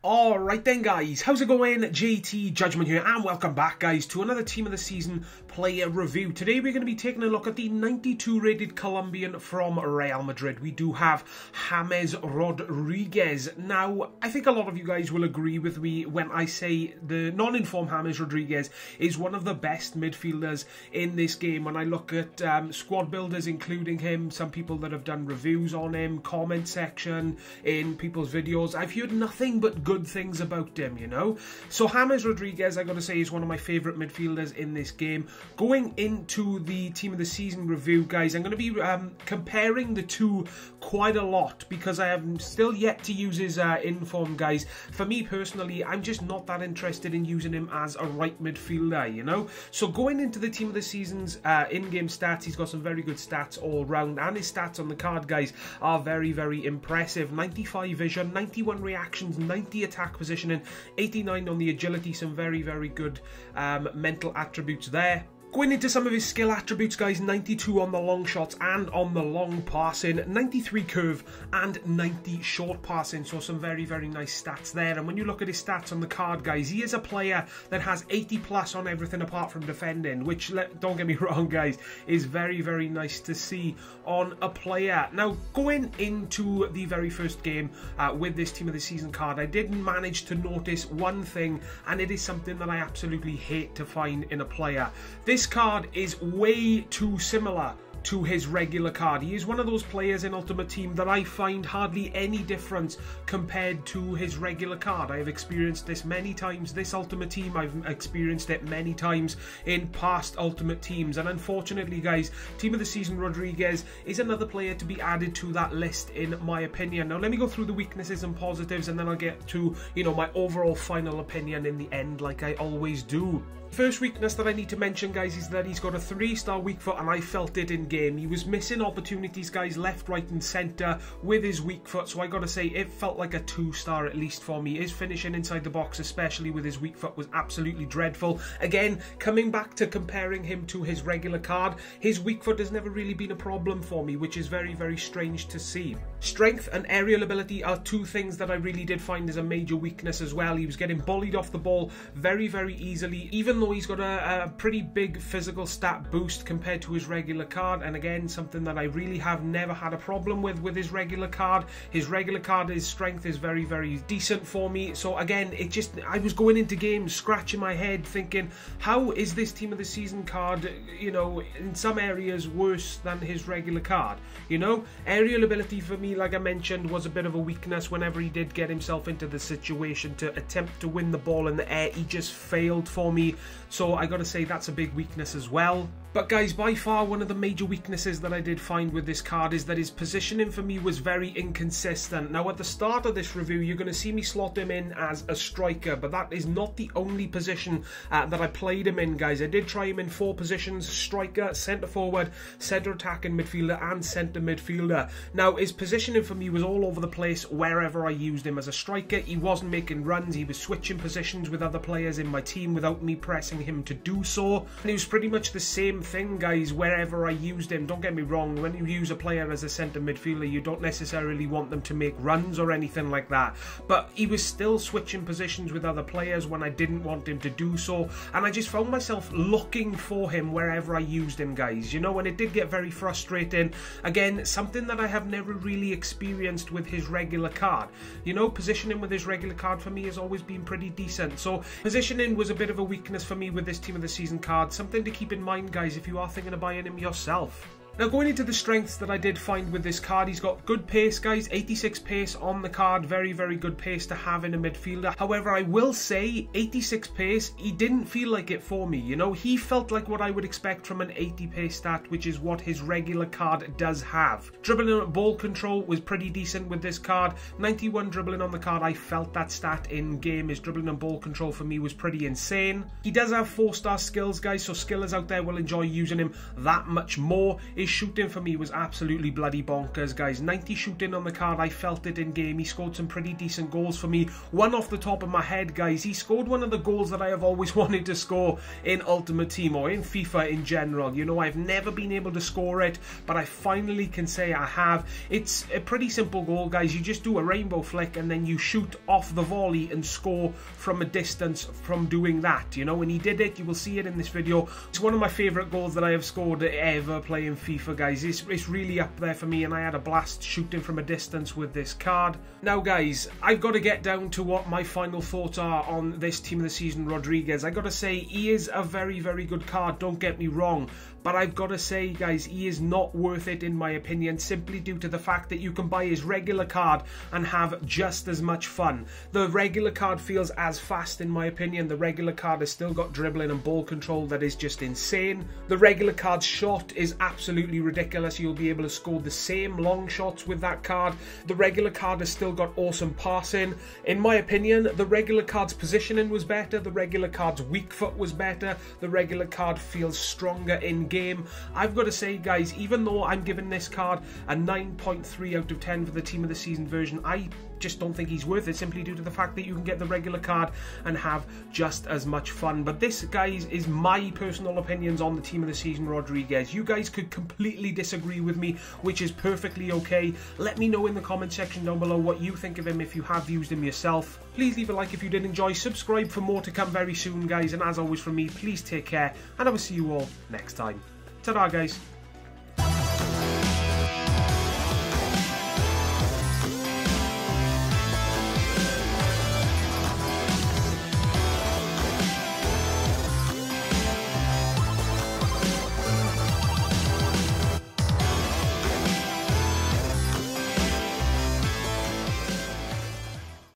Alright then guys, how's it going? JTJudgment here and welcome back guys to another Team of the Season player review. Today we're going to be taking a look at the 92 rated Colombian from Real Madrid. We do have James Rodriguez. Now, I think a lot of you guys will agree with me when I say the non-informed James Rodriguez is one of the best midfielders in this game. When I look at squad builders including him, some people that have done reviews on him, comment section, in people's videos, I've heard nothing but good things about him, you know. So James Rodriguez, I gotta say, is one of my favourite midfielders in this game. Going into the Team of the Season review, guys, I'm going to be comparing the two quite a lot because I have still yet to use his inform, guys. For me personally, I'm just not that interested in using him as a right midfielder, you know. So going into the Team of the Season's in-game stats, he's got some very good stats all round, and his stats on the card, guys, are very, very impressive. 95 vision, 91 reactions, 90 attack positioning, 89 on the agility, some very, very good mental attributes there. Going into some of his skill attributes, guys, 92 on the long shots and on the long passing, 93 curve and 90 short passing, so some very, very nice stats there. And when you look at his stats on the card, guys, he is a player that has 80 plus on everything apart from defending, which, don't get me wrong, guys, is very, very nice to see on a player. Now, going into the very first game with this Team of the Season card, I did manage to notice one thing, and it is something that I absolutely hate to find in a player. This card is way too similar to his regular card. He is one of those players in Ultimate Team that I find hardly any difference compared to his regular card. I have experienced this many times this Ultimate Team. I've experienced it many times in past Ultimate Teams, and unfortunately, guys, Team of the Season Rodriguez is another player to be added to that list in my opinion. Now let me go through the weaknesses and positives, and then I'll get to, you know, my overall final opinion in the end, like I always do. First weakness that I need to mention, guys, is that he's got a 3-star weak foot, and I felt it in game. He was missing opportunities, guys, left, right and centre with his weak foot, so I gotta say it felt like a 2-star at least for me. His finishing inside the box, especially with his weak foot, was absolutely dreadful. Again, coming back to comparing him to his regular card, his weak foot has never really been a problem for me, which is very, very strange to see. Strength and aerial ability are two things that I really did find as a major weakness as well. He was getting bullied off the ball very, very easily, even though he's got a pretty big physical stat boost compared to his regular card. And again, something that I really have never had a problem with his regular card. His regular card, his strength is very, very decent for me. So again, I was going into games scratching my head thinking, how is this Team of the Season card, you know, in some areas worse than his regular card? You know, aerial ability for me, like I mentioned, was a bit of a weakness. Whenever he did get himself into the situation to attempt to win the ball in the air, he just failed for me. So I gotta say that's a big weakness as well. But guys, by far one of the major weaknesses that I did find with this card is that his positioning for me was very inconsistent. Now at the start of this review, you're going to see me slot him in as a striker, but that is not the only position that I played him in, guys. I did try him in 4 positions: striker, centre forward, centre attacking midfielder and centre midfielder. Now his positioning for me was all over the place wherever I used him. As a striker, he wasn't making runs, he was switching positions with other players in my team without me pressing him to do so. And he was pretty much the same thing, guys, wherever I used him. Don't get me wrong, when you use a player as a centre midfielder, you don't necessarily want them to make runs or anything like that, but he was still switching positions with other players when I didn't want him to do so, and I just found myself looking for him wherever I used him, guys, you know, and it did get very frustrating. Again, something that I have never really experienced with his regular card. You know, positioning with his regular card for me has always been pretty decent, so positioning was a bit of a weakness for me with this Team of the Season card. Something to keep in mind, guys, if you are thinking of buying him yourself. Now going into the strengths that I did find with this card, he's got good pace, guys, 86 pace on the card, very, very good pace to have in a midfielder. However, I will say 86 pace, he didn't feel like it for me, you know, he felt like what I would expect from an 80 pace stat, which is what his regular card does have. Dribbling and ball control was pretty decent with this card, 91 dribbling on the card, I felt that stat in game. His dribbling and ball control for me was pretty insane. He does have 4-star skills, guys, so skillers out there will enjoy using him that much more. His his shooting for me was absolutely bloody bonkers, guys. 90 shooting on the card, I felt it in game. He scored some pretty decent goals for me. One off the top of my head, guys, he scored one of the goals that I have always wanted to score in Ultimate Team or in FIFA in general. You know, I've never been able to score it, but I finally can say I have. It's a pretty simple goal, guys. You just do a rainbow flick and then you shoot off the volley and score from a distance from doing that, you know, and he did it. You will see it in this video. It's one of my favourite goals that I have scored ever playing FIFA, guys. It's really up there for me, and I had a blast shooting from a distance with this card. Now, guys, I've got to get down to what my final thoughts are on this Team of the Season Rodriguez. I got to say, he is a very, very good card, don't get me wrong, but I've got to say, guys, he is not worth it in my opinion, simply due to the fact that you can buy his regular card and have just as much fun. The regular card feels as fast in my opinion. The regular card has still got dribbling and ball control that is just insane. The regular card's shot is absolutely ridiculous. You'll be able to score the same long shots with that card. The regular card has still got awesome passing. In my opinion, the regular card's positioning was better. The regular card's weak foot was better. The regular card feels stronger in game. I've got to say, guys, even though I'm giving this card a 9.3 out of 10 for the Team of the Season version, I just don't think he's worth it, simply due to the fact that you can get the regular card and have just as much fun. But this, guys, is my personal opinions on the Team of the Season Rodriguez. You guys could completely disagree with me, which is perfectly okay. Let me know in the comment section down below what you think of him if you have used him yourself. Please leave a like if you did enjoy, subscribe for more to come very soon, guys, and as always from me, please take care, and I will see you all next time. Ta-da, guys.